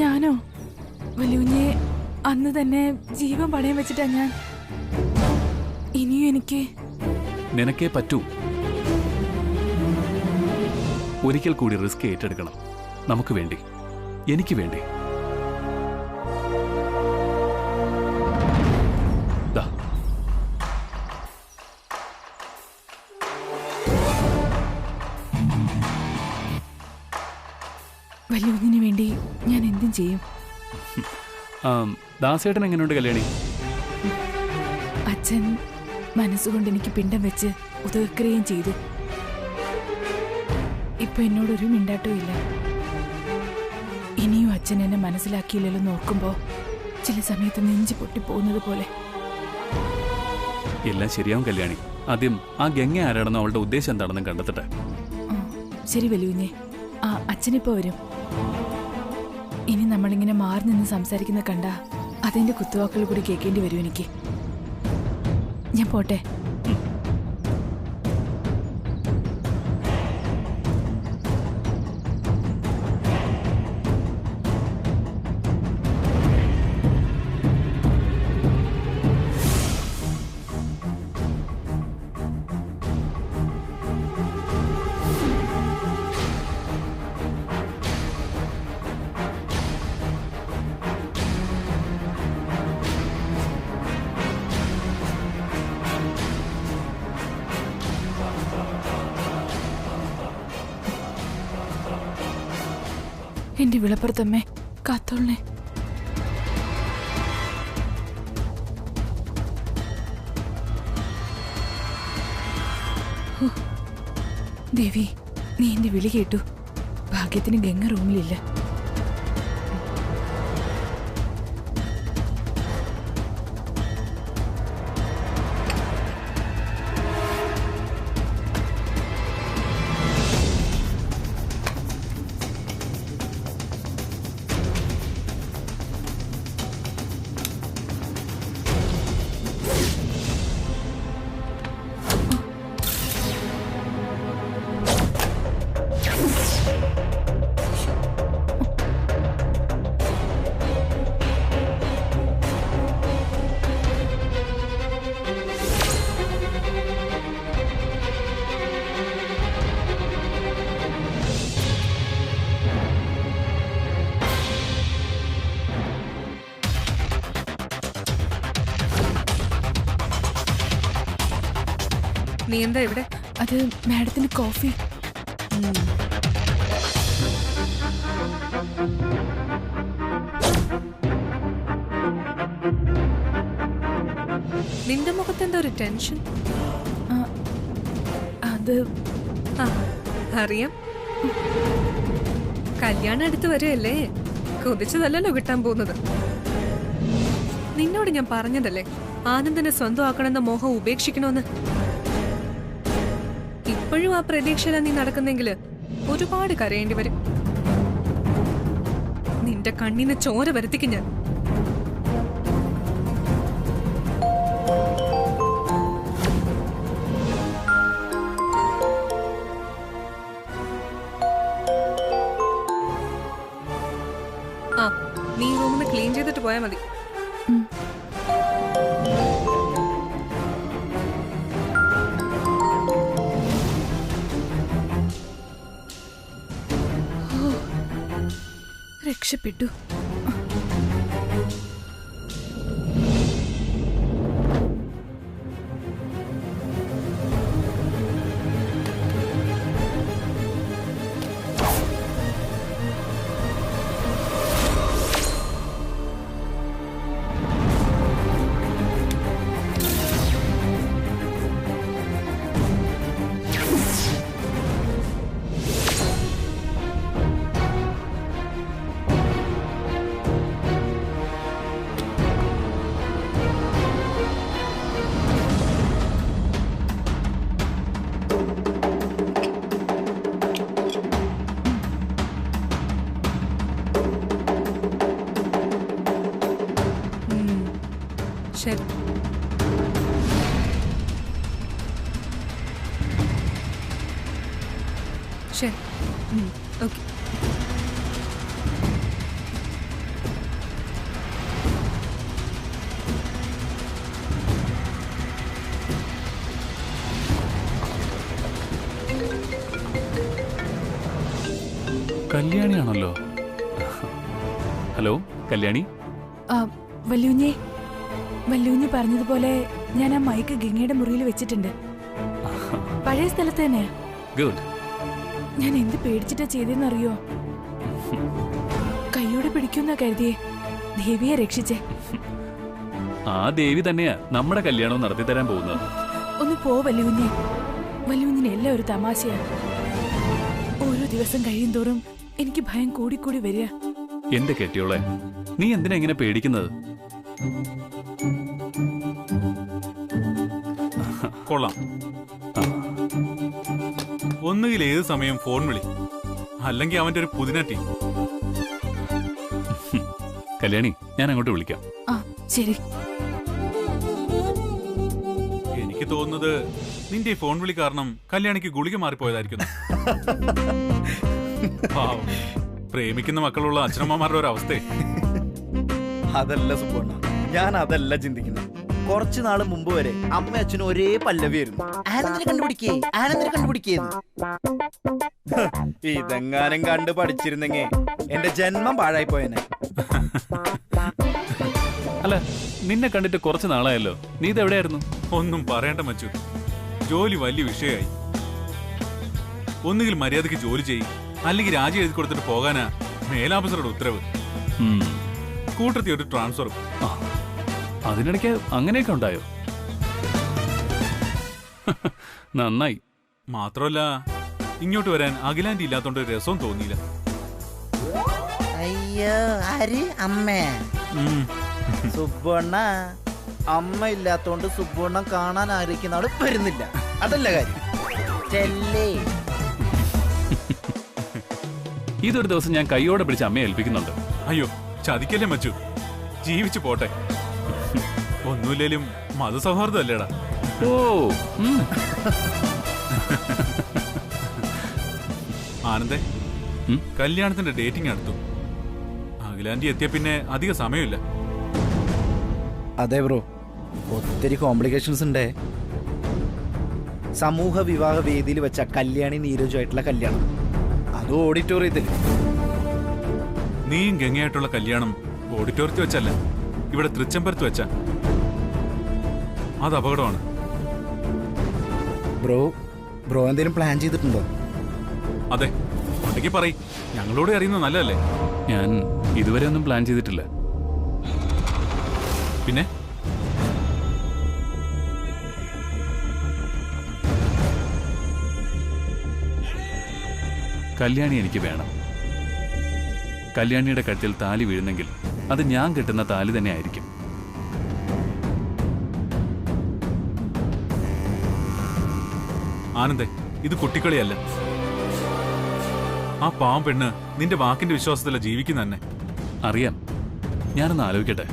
ഞാനോ? വലിയ അന്ന് തന്നെ ജീവൻ പണയം വെച്ചിട്ടാ ഞാൻ. ഇനിയും നിനക്കേ പറ്റൂ. ഒരിക്കൽ കൂടി റിസ്ക് ഏറ്റെടുക്കണം. നമുക്ക് വേണ്ടി, എനിക്ക് വേണ്ടി. വലിയ വേണ്ടി ഞാൻ എന്തും ചെയ്യും. ദാസേട്ടൻ എങ്ങനെയുണ്ട് കല്യാണി? അച്ഛൻ മനസ്സുകൊണ്ട് എനിക്ക് പിണ്ടം വെച്ച് ഉദകക്രിയം ചെയ്തു. ഇപ്പൊ എന്നോടൊരു മിണ്ടാട്ടവും ഇല്ല. ഇനിയും അച്ഛൻ എന്നെ മനസ്സിലാക്കിയില്ലല്ലോ നോക്കുമ്പോ ചില സമയത്ത് നെഞ്ചു പൊട്ടിപ്പോകുന്നത് പോലെ. എല്ലാം ശരിയാവും കല്യാണി. ആദ്യം ആ ഗംഗ ആരാണെന്ന് അവളുടെ ഉദ്ദേശം എന്താണെന്ന് കണ്ടെത്തട്ടെ. ശരി വലിയ അച്ഛനിപ്പോ വരും. ഇനി നമ്മളിങ്ങനെ മാറി നിന്ന് സംസാരിക്കുന്ന കണ്ട അതിന്റെ കുത്തുവാക്കുകൾ കൂടി കേൾക്കേണ്ടി വരും എനിക്ക്. ഞാൻ പോട്ടെ. എന്റെ വിളപ്പുറത്തമ്മേ കാത്തോളേ. ദേവി, നീ എന്റെ വിളി കേട്ടു. ഭാഗ്യത്തിന് ഗംഗ റൂമിലില്ല. നീ എന്താ ഇവിടെ? അത് മാഡത്തിന് കോഫി. നിന്റെ മുഖത്ത് എന്താ ഒരു ടെൻഷൻ? അത് അറിയാം. കല്യാണം അടുത്ത് വരുമല്ലേ, കൊതിച്ചതല്ലല്ലോ കിട്ടാൻ പോകുന്നത്. നിന്നോട് ഞാൻ പറഞ്ഞതല്ലേ ആനന്ദനെ സ്വന്തമാക്കണമെന്ന മോഹം ഉപേക്ഷിക്കണമെന്ന്. ഇപ്പോഴും ആ പ്രതീക്ഷയില നീ നടക്കുന്നെങ്കില് ഒരുപാട് കരയേണ്ടി വരും. നിന്റെ കണ്ണിന് ചോര വരുത്തിക്കും ഞാൻ. നീ റൂമിന് ക്ലീൻ ചെയ്തിട്ട് പോയാൽ മതി. രക്ഷപ്പെട്ടു. ശരി. ശരി, ഓക്കെ. കല്യാണിയാണല്ലോ. ഹലോ കല്യാണി. വല്യുഞ്ഞേ, വല്യുഞ്ഞ് പറഞ്ഞതുപോലെ ഞാൻ ആ മൈക്ക് ഗംഗയുടെ മുറിയിൽ വെച്ചിട്ടുണ്ട്. പഴയ സ്ഥലത്ത് തന്നെ. ഗുഡ്. ഞാൻ എന്ത് പേടിച്ചിട്ടാ ചെയ്തെന്നറിയോ? കൈയോടെ പിടിക്കുന്ന കരുതിയേ ദേവിയെ രക്ഷിച്ചേ. ആ ദേവി തന്നെയാ നമ്മുടെ കല്യാണം നടത്തി തരാൻ പോകുന്നത്. ഒന്ന് പോ വല്യുഞ്ഞേ. വല്യുഞ്ഞിന് എല്ലാം ഒരു തമാശയാണ്. ഓരോ ദിവസം കഴിയും തോറും എനിക്ക് ഭയം കൂടിക്കൂടി വരിക. എന്റെ കെട്ടിയോളെ, നീ എന്തിനാ ഇങ്ങനെ പേടിക്കുന്നത്? കൊള്ളാം. ഒന്നുകിൽ ഏത് സമയം ഫോൺ വിളി, അല്ലെങ്കിൽ അവന്റെ ഒരു പുതിനറ്റി. കല്യാണി, ഞാൻ അങ്ങോട്ട് വിളിക്കാം. ആ ശരി. എനിക്ക് തോന്നുന്നത് നിന്റെ ഈ ഫോൺ വിളി കാരണം കല്യാണിക്ക് ഗുളിക മാറിപ്പോയതായിരിക്കുന്നു. പാവം, പ്രേമിക്കുന്ന മക്കളുള്ള അച്ഛനമ്മമാരുടെ ഒരു അവസ്ഥ. അതല്ല സുബ്ബണ്ണ, ഞാൻ അതല്ല ചിന്തിക്കുന്നത്. കുറച്ചു നാള് മുമ്പ് വരെ അമ്മ അച്ഛനും ഒരേ പല്ലവിയായിരുന്നു. ആനന്ദിനെ കണ്ടുപിടിക്കേ, ആനന്ദിനെ കണ്ടുപിടിക്കേന്ന്. ഇതെങ്ങാനും കണ്ടു പഠിച്ചിരുന്നെങ്കിൽ എന്റെ ജന്മം പാഴായി പോയനെ. അല്ല, നിന്നെ കണ്ടിട്ട് കുറച്ച് നാളായല്ലോ. നീ ഇതെവിടെയായിരുന്നു? ഒന്നും പറയണ്ട മച്ചു, ജോലി വലിയ വിഷയമായി. ഒന്നുകിൽ മര്യാദക്ക് ജോലി ചെയ്യും, അല്ലെങ്കിൽ രാജി എഴുതി കൊടുത്തിട്ട് പോകാനാ മേലാഫീസറുടെ ഉത്തരവ്. കൂട്ടത്തിൽ ഒരു ട്രാൻസ്ഫറും. അതിനിടയ്ക്ക് അങ്ങനെയൊക്കെ ഉണ്ടായോ? നന്നായി. മാത്രമല്ല, ഇങ്ങോട്ട് വരാൻ അഖിലാന്റി ഇല്ലാത്തോണ്ട് രസവും തോന്നിയില്ല. അയ്യോ, ആര്? അമ്മേ? സുബ്ബണ്ണ, അമ്മ ഇല്ലാത്തോണ്ട് സുബ്ബണ്ണ കാണാൻ ആഗ്രഹിക്കുന്ന ആള് വരുന്നില്ല. അതല്ല കാര്യം. ഇതൊരു ദിവസം ഞാൻ കൈയോടെ പിടിച്ച് അമ്മയെ ഏൽപ്പിക്കുന്നുണ്ട്. അയ്യോ, ചതിക്കല്ലേ മച്ചു, ജീവിച്ചു പോട്ടെ. ഒന്നുമില്ലേലും മതസൗഹാർദ്ദം അല്ലേടാ. ഓ, ആനന്ദേ, കല്യാണത്തിന്റെ ഡേറ്റിംഗ് അടുത്തു. അഖിലാന്റി എത്തിയ പിന്നെ അധിക സമയമില്ല. അതെ ബ്രോ, ഒത്തിരി കോംപ്ലിക്കേഷൻസ് ഉണ്ട്. സമൂഹ വിവാഹ വേദിയിൽ വെച്ച കല്യാണി നീരജുമായിട്ടുള്ള കല്യാണം, അത് ഓഡിറ്റോറിയത്തിൽ. നീയും ഗംഗയായിട്ടുള്ള കല്യാണം ഓഡിറ്റോറിയത്തിൽ വെച്ചല്ല, ഇവിടെ തൃച്ചംബരത്ത് വെച്ച. അത് അപകടമാണ്. ബ്രോ എന്തെങ്കിലും പ്ലാൻ ചെയ്തിട്ടുണ്ടോ? അതെ, ഉണ്ടെങ്കിൽ പറയ്, ഞങ്ങളോട് അറിയുന്നത് നല്ലതല്ലേ. ഞാൻ ഇതുവരെ ഒന്നും പ്ലാൻ ചെയ്തിട്ടില്ല. പിന്നെ കല്യാണി എനിക്ക് വേണം. കല്യാണിയുടെ കഴുത്തിൽ താലി വീഴുന്നെങ്കിൽ അത് ഞാൻ കെട്ടുന്ന താലി തന്നെ ആയിരിക്കും. ആനന്ദേ, ഇത് കുട്ടിക്കളിയല്ല. ആ പാവം പെണ്ണ് നിന്റെ വാക്കിന്റെ വിശ്വാസത്തില ജീവിക്കുന്ന തന്നെ. അറിയാം. ഞാനൊന്ന് ആലോചിക്കട്ടെ.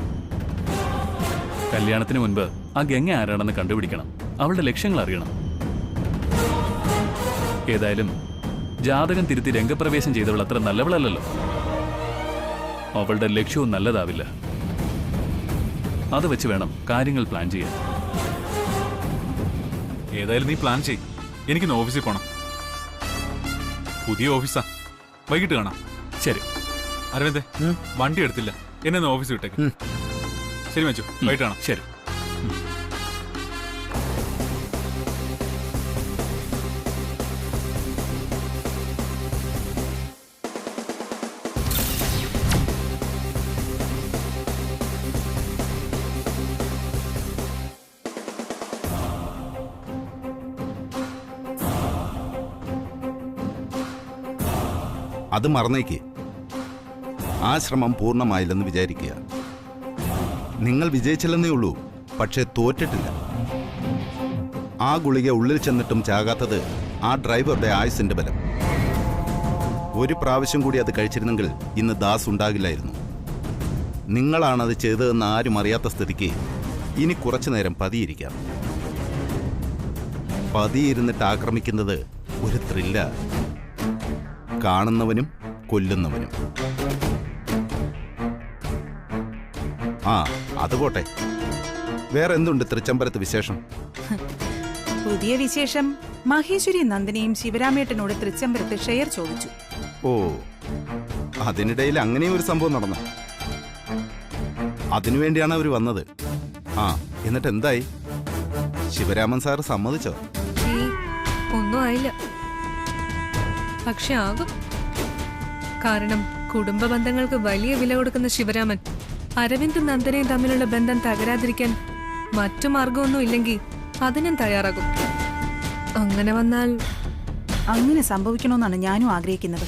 കല്യാണത്തിന് മുൻപ് ആ ഗംഗ ആരാണെന്ന് കണ്ടുപിടിക്കണം. അവളുടെ ലക്ഷ്യങ്ങൾ അറിയണം. ഏതായാലും ജാതകം തിരുത്തി രംഗപ്രവേശം ചെയ്തവൾ അത്ര നല്ലവളല്ലല്ലോ. അവളുടെ ലക്ഷ്യവും നല്ലതാവില്ല. അത് വെച്ച് വേണം കാര്യങ്ങൾ പ്ലാൻ ചെയ്യാൻ. ഏതായാലും നീ പ്ലാൻ ചെയ്. എനിക്കിന്ന് ഓഫീസിൽ പോണം. പുതിയ ഓഫീസാ. വൈകിട്ട് കാണാം. ശരി. അരവിന്ദേ, വണ്ടി എടുത്തില്ല, എന്നെ ഒന്ന് ഓഫീസിൽ വിട്ടേക്ക്. ശരി മച്ചു, വൈകിട്ട് കാണാം. ശരി. അത് മറന്നേക്ക്. ആ ശ്രമം പൂർണ്ണമായില്ലെന്ന് വിചാരിക്കുക. നിങ്ങൾ വിജയിച്ചില്ലെന്നേ ഉള്ളൂ, പക്ഷേ തോറ്റിട്ടില്ല. ആ ഗുളിക ഉള്ളിൽ ചെന്നിട്ടും ചാകാത്തത് ആ ഡ്രൈവറുടെ ആയുസിന്റെ ബലം. ഒരു പ്രാവശ്യം കൂടി അത് കഴിച്ചിരുന്നെങ്കിൽ ഇന്ന് ദാസ് ഉണ്ടാകില്ലായിരുന്നു. നിങ്ങളാണത് ചെയ്തതെന്ന് ആരും അറിയാത്ത സ്ഥിതിക്ക് ഇനി കുറച്ചു നേരം പതിയിരിക്കാം. പതിയിരുന്നിട്ട് ആക്രമിക്കുന്നത് ഒരു ത്രില്ല. കാണുന്നവനും കൊല്ലുന്നവനും. ആ, അത് പോട്ടെ. വേറെ എന്തുണ്ട് തൃച്ചംബരത്ത് വിശേഷം? പുതിയ വിശേഷം, മഹേശ്വരി നന്ദിനിയും ശിവരാമേട്ടനോട് തൃച്ചംബരത്ത് ഷെയർ ചോദിച്ചു. ഓ, അതിനിടയിൽ അങ്ങനെയും ഒരു സംഭവം നടന്നു. അതിനുവേണ്ടിയാണ് അവർ വന്നത്. ആ, എന്നിട്ട് എന്തായി? ശിവരാമൻ സാർ സമ്മതിച്ചോ? ഒന്നും ആയില്ല. പക്ഷെ ആകും. കാരണം കുടുംബ ബന്ധങ്ങൾക്ക് വലിയ വില കൊടുക്കുന്ന ശിവരാമൻ അരവിന്ദും നന്ദനയും തമ്മിലുള്ള ബന്ധം തകരാതിരിക്കാൻ മറ്റു മാർഗമൊന്നും ഇല്ലെങ്കിൽ അതിനും തയ്യാറാകും. അങ്ങനെ വന്നാൽ അങ്ങനെ സംഭവിക്കണമെന്നാണ് ഞാനും ആഗ്രഹിക്കുന്നത്.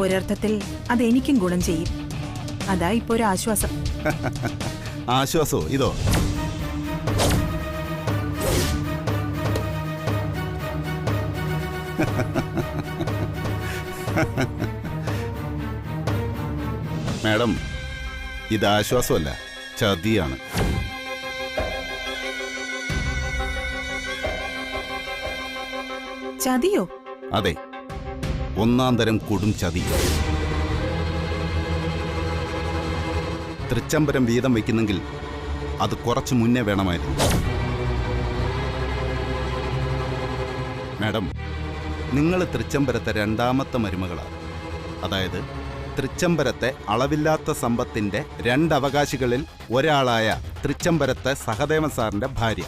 ഒരർത്ഥത്തിൽ അതെനിക്കും ഗുണം ചെയ്യും. അതാ ഇപ്പോ ഒരു ആശ്വാസം. ആശ്വാസോ ഇതോ? മാഡം, ഇത് ആശ്വാസമല്ല, ചതിയാണ്. ചതിയോ? അതെ, ഒന്നാം തരം കൊടും ചതി. തൃച്ചംബരം വീതം വയ്ക്കുന്നെങ്കിൽ അത് കുറച്ചു മുന്നേ വേണമായിരുന്നു. മാഡം, നിങ്ങൾ തൃച്ചംബരത്തെ രണ്ടാമത്തെ മരുമകളാണ്. അതായത് തൃച്ചംബരത്തെ അളവില്ലാത്ത സമ്പത്തിന്റെ രണ്ടവകാശികളിൽ ഒരാളായ തൃച്ചംബരത്തെ സഹദേവൻ സാറിന്റെ ഭാര്യ.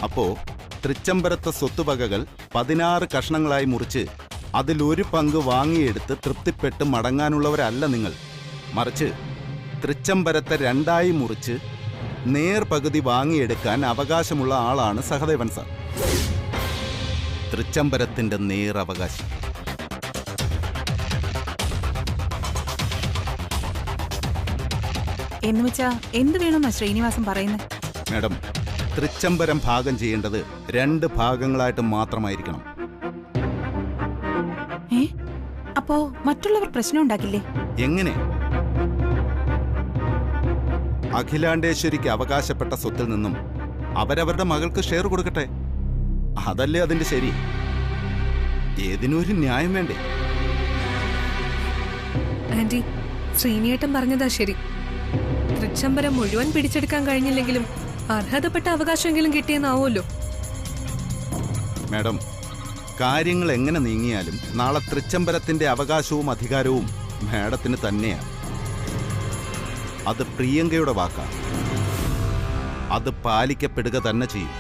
അപ്പോ തൃച്ചംബരത്തെ സ്വത്തുവകകൾ 16 കഷ്ണങ്ങളായി മുറിച്ച് അതിലൊരു പങ്ക് വാങ്ങിയെടുത്ത് തൃപ്തിപ്പെട്ട് മടങ്ങാനുള്ളവരല്ല നിങ്ങൾ. മറിച്ച് തൃച്ചംബരത്തെ രണ്ടായി മുറിച്ച് നേർപകുതി വാങ്ങിയെടുക്കാൻ അവകാശമുള്ള ആളാണ് സഹദേവൻ സാർ, തൃച്ചംബരത്തിന്റെ നേരവകാശി. എന്നുവെച്ചാ എന്ത് വേണമെന്നാ ശ്രീനിവാസൻ പറയുന്നത്? മാഡം, തൃച്ചംബരം ഭാഗം ചെയ്യേണ്ടത് 2 ഭാഗങ്ങളായിട്ട് മാത്രമായിരിക്കണം. അപ്പോ മറ്റുള്ളവർ പ്രശ്നം ഉണ്ടാക്കില്ലേ? എങ്ങനെ? അഖിലാണ്ടേശ്വരിക്ക് അവകാശപ്പെട്ട സ്വത്തിൽ നിന്നും അവരവരുടെ മകൾക്ക് ഷെയർ കൊടുക്കട്ടെ. അതല്ലേ അതിന്റെ ശരി. ഏതിനൊരു ന്യായം വേണ്ടേ? ആന്റി, ശ്രീനിയേട്ടൻ പറഞ്ഞതാ ശരി. തൃച്ചംബരം മുഴുവൻ പിടിച്ചെടുക്കാൻ കഴിഞ്ഞില്ലെങ്കിലും അർഹതപ്പെട്ട അവകാശമെങ്കിലും കിട്ടിയെന്നാവുമല്ലോ. മാഡം, കാര്യങ്ങൾ എങ്ങനെ നീങ്ങിയാലും നാളെ തൃച്ചംബരത്തിന്റെ അവകാശവും അധികാരവും മാഡത്തിന് തന്നെയാണ്. അത് പ്രിയങ്കയുടെ വാക്കാണ്. അത് പാലിക്കപ്പെടുക തന്നെ ചെയ്യും.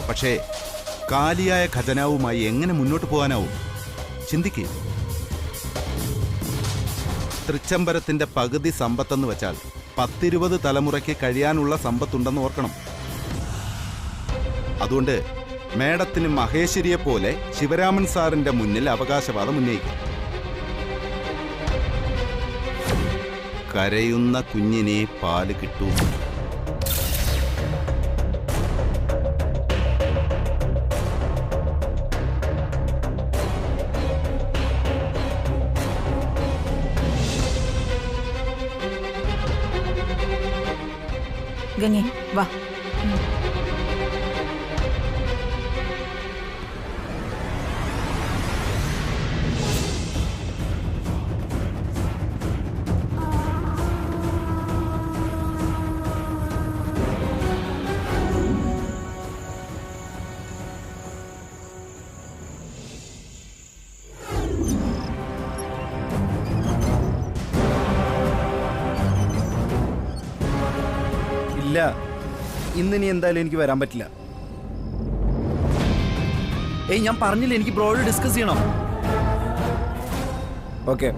പക്ഷേ കാലിയായ ഖജനാവുമായി എങ്ങനെ മുന്നോട്ട് പോകാനാവും? ചിന്തിക്കേ. തൃച്ചംബരത്തിന്റെ പകുതി സമ്പത്തെന്ന് വെച്ചാൽ 10-20 തലമുറയ്ക്ക് കഴിയാനുള്ള സമ്പത്തുണ്ടെന്ന് ഓർക്കണം. അതുകൊണ്ട് മേഡത്തിന് മഹേശ്വരിയെ പോലെ ശിവരാമൻ സാറിന്റെ മുന്നിൽ അവകാശവാദം ഉന്നയിക്കും. കരയുന്ന കുഞ്ഞിനെ പാല് കിട്ടൂ. ഗംഗേ, വാ. ഇല്ല, ഇന്നിനി എന്തായാലും എനിക്ക് വരാൻ പറ്റില്ല. ഞാൻ പറഞ്ഞില്ല, എനിക്ക് ബ്രോയോട് ഡിസ്കസ് ചെയ്യണം. ഓക്കെ.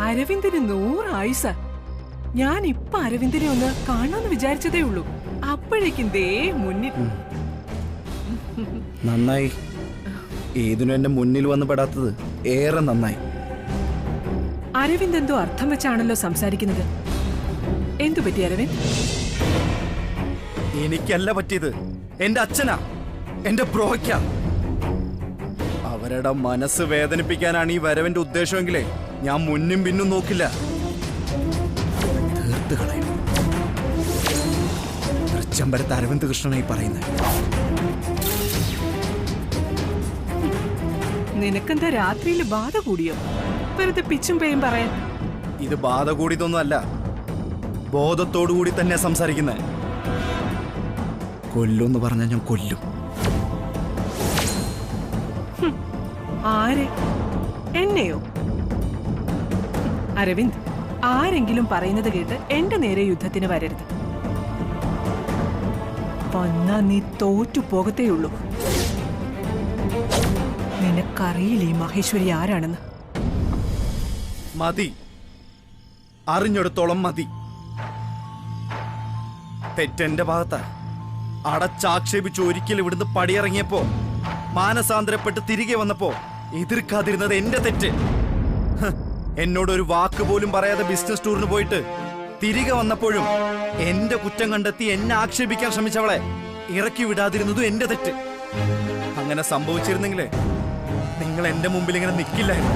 അരവിന്ദന് 100 ആയുസ. ഞാൻ ഇപ്പൊ അരവിന്ദനെ ഒന്ന് കാണാന്ന് വിചാരിച്ചതേ ഉള്ളൂ. അപ്പോഴേക്കും ദേ മുന്നിൽ. നന്നായി, ഏതിനും എന്റെ മുന്നിൽ വന്ന് പെടാത്തത് ഏറെ നന്നായി. അരവിന്ദ് എന്തോ അർത്ഥം വെച്ചാണല്ലോ സംസാരിക്കുന്നത്. എന്തു പറ്റി അരവിന്ദ്? എനിക്കല്ല പറ്റിയത്, എന്റെ അച്ഛനാ, എന്റെ ബ്രോയ്ക്കാ. അവരുടെ മനസ്സ് വേദനിപ്പിക്കാനാണ് ഈ വരവിന്റെ ഉദ്ദേശമെങ്കിലേ ഞാൻ മുന്നും പിന്നും നോക്കില്ല, തീർത്ത് കളയും. തൃച്ചംബരത്ത് അരവിന്ദ് കൃഷ്ണനായി പറയുന്നത് നിനക്കെന്താ രാത്രിയിൽ ബാധ കൂടിയോ? വെറുതെ പിച്ചും പേയും പറയാൻ. ഇത് ബാധ കൂടിയതൊന്നും അല്ല, ബോധത്തോടു കൂടി തന്നെ സംസാരിക്കുന്നത്. കൊല്ലുമെന്ന് പറഞ്ഞാൽ ഞാൻ കൊല്ലും. ആരെ? എന്നെയോ? അരവിന്ദ്, ആരെങ്കിലും പറയുന്നത് കേട്ട് എന്റെ നേരെ യുദ്ധത്തിന് വരരുത്. വന്നാ നീ തോറ്റു പോകത്തേയുള്ളൂ. നിനക്കറിയില്ല ഈ മഹേശ്വരി ആരാണെന്ന്. മതി, അറിഞ്ഞെടുത്തോളം മതി. തെറ്റെന്റെ ഭാഗത്താ. അടച്ചാക്ഷേപിച്ച് ഒരിക്കൽ ഇവിടുന്ന് പടിയിറങ്ങിയപ്പോ, മാനസാന്തരപ്പെട്ട് തിരികെ വന്നപ്പോ എതിർക്കാതിരുന്നത് എന്റെ തെറ്റ്. എന്നോടൊരു വാക്ക് പോലും പറയാതെ ബിസിനസ് ടൂറിന് പോയിട്ട് തിരികെ വന്നപ്പോഴും എന്റെ കുറ്റം കണ്ടെത്തി എന്നെ ആക്ഷേപിക്കാൻ ശ്രമിച്ചവളെ ഇറക്കി വിടാതിരുന്നതും എന്റെ തെറ്റ്. അങ്ങനെ സംഭവിച്ചിരുന്നെങ്കിലേ നിങ്ങൾ എന്റെ മുമ്പിൽ ഇങ്ങനെ നിൽക്കില്ലായിരുന്നു.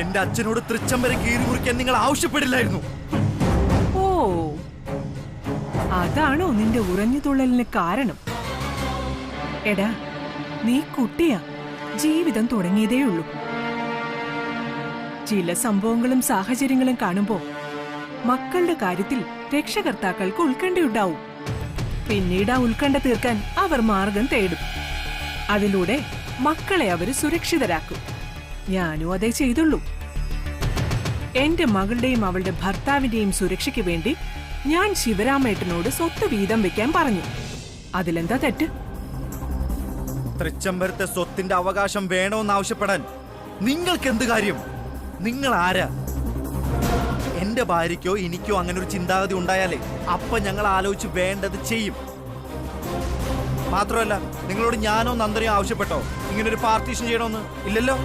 എന്റെ അച്ഛനോട് തൃച്ചം വരെ കീറി മുറിക്കാൻ നിങ്ങൾ ആവശ്യപ്പെടില്ലായിരുന്നു. ഓ, അതാണോ നിന്റെ ഉറഞ്ഞുതുള്ളലിന് കാരണം? എടാ, നീ കുട്ടിയാ, ജീവിതം തുടങ്ങിയതേയുള്ളൂ. ചില സംഭവങ്ങളും സാഹചര്യങ്ങളും കാണുമ്പോ മക്കളുടെ കാര്യത്തിൽ രക്ഷകർത്താക്കൾക്ക് ഉത്കണ്ഠയുണ്ടാവും. പിന്നീട് ആ ഉത്കണ്ഠ തീർക്കാൻ അവർ മാർഗം തേടും. അതിലൂടെ മക്കളെ അവര് സുരക്ഷിതരാക്കും. ഞാനും അതേ ചെയ്തുള്ളൂ. എന്റെ മകളുടെയും അവളുടെ ഭർത്താവിന്റെയും സുരക്ഷയ്ക്ക് വേണ്ടി ഞാൻ ശിവരാമേട്ടനോട് സ്വത്ത് വീതം വെക്കാൻ പറഞ്ഞു. അതിലെന്താ തെറ്റ്? തൃച്ചംബരത്തെ സ്വത്തിന്റെ അവകാശം വേണോന്ന് ആവശ്യപ്പെടാൻ നിങ്ങൾക്ക് എന്ത് കാര്യം? നിങ്ങൾ ആരാ? എന്റെ ഭാര്യയ്ക്കോ എനിക്കോ അങ്ങനെ ഒരു ചിന്താഗതി ഉണ്ടായാലേ അപ്പൊ ഞങ്ങൾ ആലോചിച്ച് വേണ്ടത് ചെയ്യും. മാത്രമല്ല, നിങ്ങളോട് ഞാനോ നന്ദനയോ ആവശ്യപ്പെട്ടോ ഇങ്ങനൊരു പാർട്ടീഷൻ ചെയ്യണമെന്ന്? ഇല്ലല്ലോ.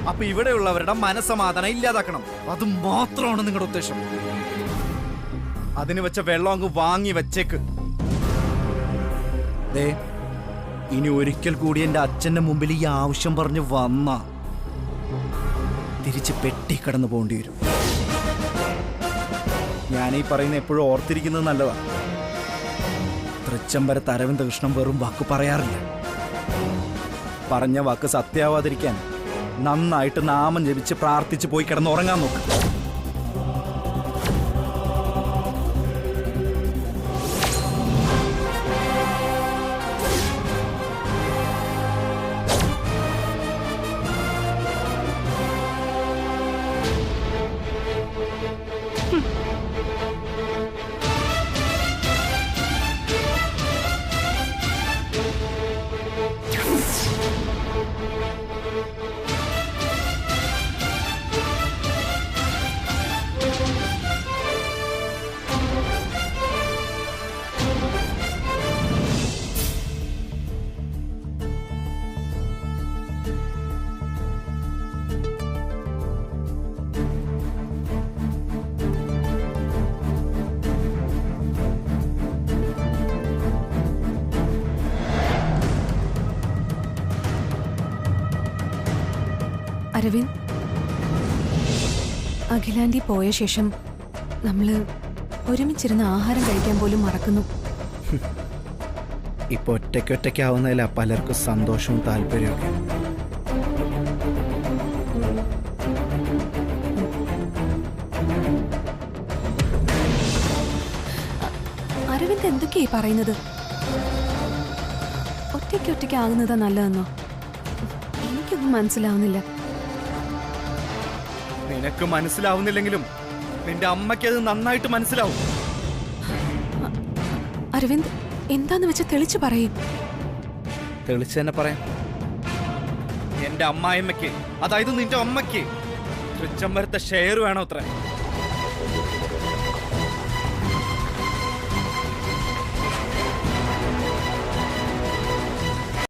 അപ്പൊ ഇവിടെയുള്ളവരുടെ മനസ്സമാധാനം ഇല്ലാതാക്കണം, അത് മാത്രമാണ് നിങ്ങളുടെ ഉദ്ദേശം. അതിന് വെച്ച വെള്ളം അങ്ങ് വാങ്ങി വെച്ചേക്ക്. ദേ, ഇനി ഒരിക്കൽ കൂടി എന്റെ അച്ഛന്റെ മുമ്പിൽ ഈ ആവശ്യം പറഞ്ഞ് വന്ന തിരിച്ച് പെട്ടി കടന്നു പോകേണ്ടി വരും. ഞാനീ പറയുന്ന എപ്പോഴും ഓർത്തിരിക്കുന്നത് നല്ലതാ. തൃച്ചംബരത്ത് അരവിന്ദകൃഷ്ണൻ വെറും വാക്ക് പറയാറില്ല. പറഞ്ഞ വാക്ക് സത്യാവാതിരിക്കാൻ നന്നായിട്ട് നാമം ജപിച്ച് പ്രാർത്ഥിച്ച് പോയി കിടന്നുറങ്ങാൻ നോക്ക്. അരവിന്ദ്, അഖിലാന്റി പോയ ശേഷം നമ്മള് ഒരുമിച്ചിരുന്ന് ആഹാരം കഴിക്കാൻ പോലും മറക്കുന്നു. ഇപ്പൊ ഒറ്റയ്ക്കൊറ്റയ്ക്കാവുന്നതിലാ പലർക്കും സന്തോഷവും താല്പര്യമൊക്കെ. അരവിന്ദ് എന്തൊക്കെയായി പറയുന്നത്? ഒറ്റയ്ക്കൊറ്റയ്ക്കാകുന്നതാ നല്ലതെന്നോ? എനിക്കൊന്നും മനസ്സിലാവുന്നില്ല. നിനക്ക് മനസ്സിലാവുന്നില്ലെങ്കിലും നിന്റെ അമ്മയ്ക്ക് അത് നന്നായിട്ട് മനസ്സിലാവും. അരവിന്ദ്, എന്താന്ന് വെച്ചാൽ തെളിച്ചു പറയും. തെളിച്ച് തന്നെ പറയാം. എന്റെ അമ്മായിയമ്മയ്ക്ക്, അതായത് നിന്റെ അമ്മയ്ക്ക് തൃച്ചംബരത്തെ ഷെയർ വേണോ അത്ര?